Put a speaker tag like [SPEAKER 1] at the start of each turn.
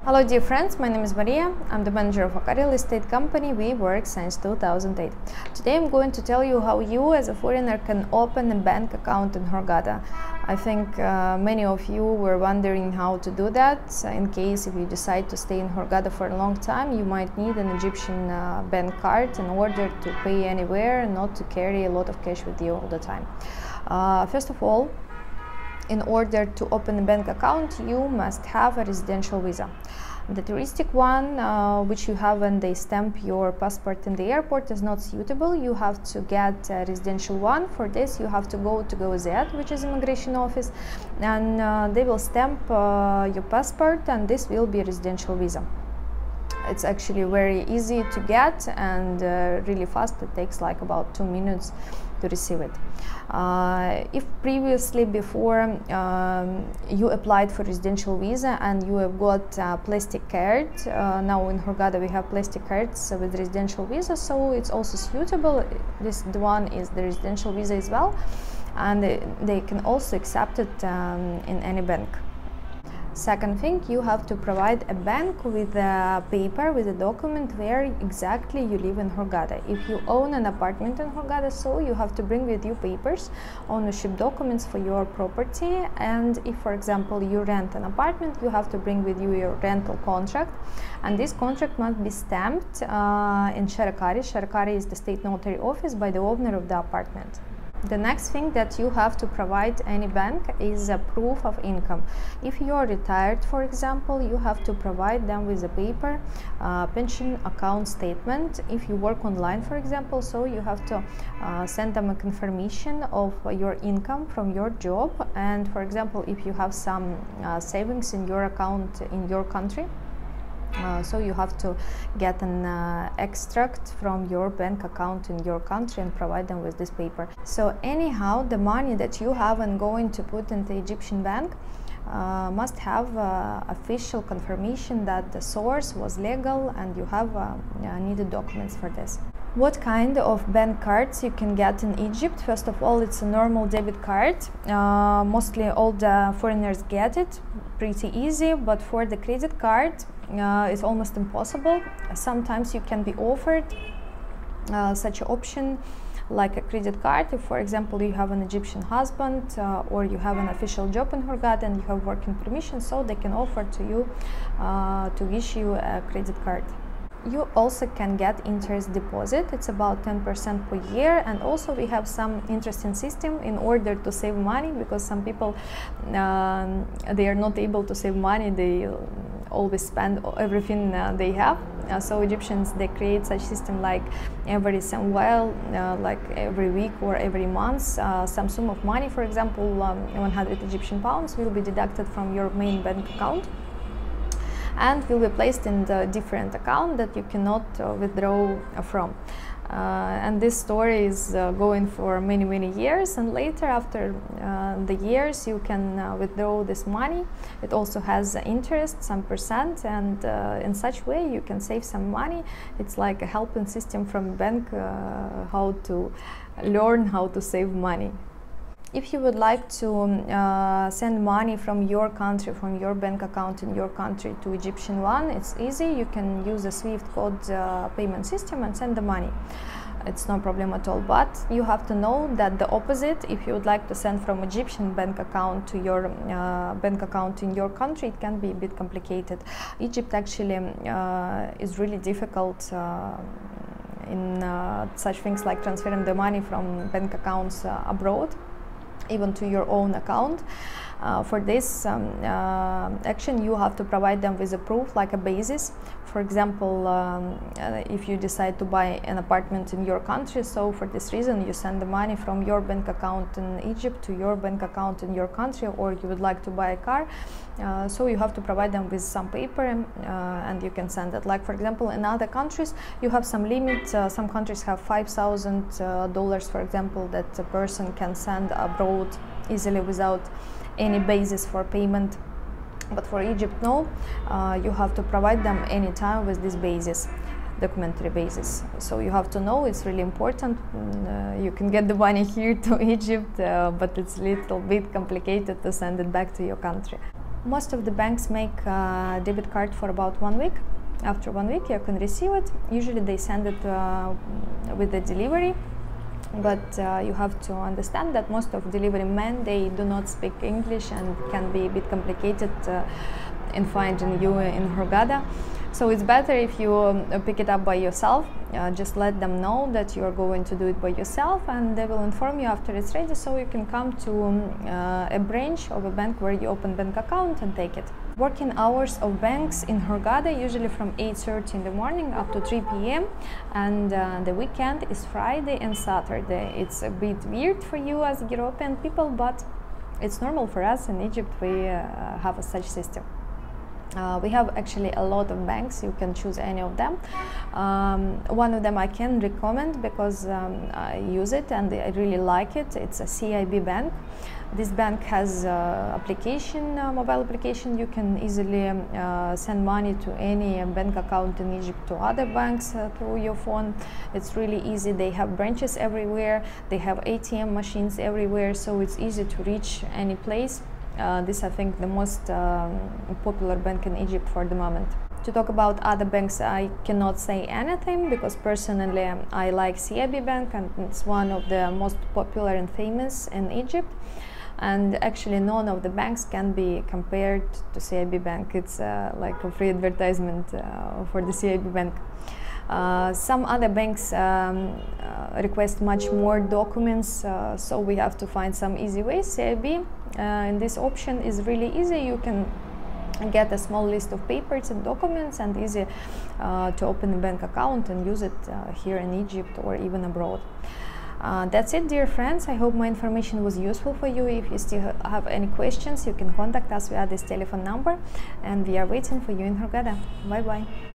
[SPEAKER 1] Hello dear friends, my name is Maria. I'm the manager of a real estate company. We work since 2008. Today I'm going to tell you how you as a foreigner can open a bank account in Hurghada. I think many of you were wondering how to do that. In case if you decide to stay in Hurghada for a long time, you might need an Egyptian bank card in order to pay anywhere and not to carry a lot of cash with you all the time. First of all, in order to open a bank account, you must have a residential visa. The touristic one, which you have when they stamp your passport in the airport, is not suitable. You have to get a residential one. For this, you have to go to GOZ, which is immigration office, and they will stamp your passport, and this will be a residential visa. It's actually very easy to get and really fast. It takes like about 2 minutes to receive it. If previously before you applied for residential visa and you have got a plastic card, now in Hurghada we have plastic cards with residential visa, so it's also suitable. The one is the residential visa as well, and they can also accept it in any bank. Second thing, you have to provide a bank with a paper, with a document where exactly you live in Hurghada. If you own an apartment in Hurghada, so you have to bring with you papers, ownership documents for your property. And if, for example, you rent an apartment, you have to bring with you your rental contract. And this contract must be stamped in Sharakari. Sharakari is the state notary office by the owner of the apartment. The next thing that you have to provide any bank is a proof of income. If you are retired, for example, you have to provide them with a paper pension account statement. If you work online, for example, so you have to send them a confirmation of your income from your job. And for example, if you have some savings in your account in your country, so you have to get an extract from your bank account in your country and provide them with this paper. So anyhow, the money that you have and going to put in the Egyptian bank must have official confirmation that the source was legal, and you have needed documents for this. What kind of bank cards you can get in Egypt? First of all, it's a normal debit card. Mostly all the foreigners get it, pretty easy, but for the credit card, it's almost impossible. Sometimes you can be offered such an option like a credit card. If, for example, you have an Egyptian husband or you have an official job in Hurghada and you have working permission, so they can offer to you to issue a credit card. You also can get interest deposit. It's about 10% per year, and also we have some interesting system in order to save money, because some people they are not able to save money. They always spend everything they have. So Egyptians, they create such system like every some while, like every week or every month, some sum of money, for example 100 Egyptian pounds, will be deducted from your main bank account and will be placed in the different account that you cannot withdraw from. And this story is going for many years, and later, after the years, you can withdraw this money. It also has interest, some percent, and in such way you can save some money. It's like a helping system from bank how to learn how to save money. If you would like to send money from your country, from your bank account in your country to Egyptian one, it's easy. You can use the SWIFT code payment system and send the money. It's no problem at all, but you have to know that the opposite, if you would like to send from Egyptian bank account to your bank account in your country, it can be a bit complicated. Egypt actually is really difficult in such things like transferring the money from bank accounts abroad, even to your own account. For this action, you have to provide them with a proof, like a basis. For example, if you decide to buy an apartment in your country, so for this reason you send the money from your bank account in Egypt to your bank account in your country, or you would like to buy a car, so you have to provide them with some paper and you can send it. Like, for example, in other countries you have some limit. Some countries have $5,000, for example, that a person can send abroad easily without any basis for payment. But for Egypt, no, you have to provide them anytime with this basis, documentary basis. So you have to know, it's really important. You can get the money here to Egypt, but it's a little bit complicated to send it back to your country. Most of the banks make debit card for about 1 week. After 1 week you can receive it. Usually they send it with the delivery, but you have to understand that most of delivery men, they do not speak English and can be a bit complicated in finding you in Hurghada. So it's better if you pick it up by yourself. Just let them know that you are going to do it by yourself, and they will inform you after it's ready, so you can come to a branch of a bank where you open bank account and take it. Working hours of banks in Hurghada usually from 8:30 in the morning up to 3 p.m. and the weekend is Friday and Saturday. It's a bit weird for you as European people, but it's normal for us in Egypt. We have a such system. We have actually a lot of banks. You can choose any of them. One of them I can recommend because I use it and I really like it. It's a CIB bank. This bank has application, mobile application. You can easily send money to any bank account in Egypt to other banks through your phone. It's really easy. They have branches everywhere. They have ATM machines everywhere, so it's easy to reach any place. This, I think, the most popular bank in Egypt for the moment. To talk about other banks, I cannot say anything because personally I like CIB Bank and it's one of the most popular and famous in Egypt. And actually none of the banks can be compared to CIB Bank. It's like a free advertisement for the CIB Bank. Some other banks request much more documents, so we have to find some easy ways. CIB in this option is really easy. You can get a small list of papers and documents, and easy to open a bank account and use it here in Egypt or even abroad. That's it, dear friends. I hope my information was useful for you. If you still have any questions, you can contact us via this telephone number, and we are waiting for you in Hurghada. Bye bye.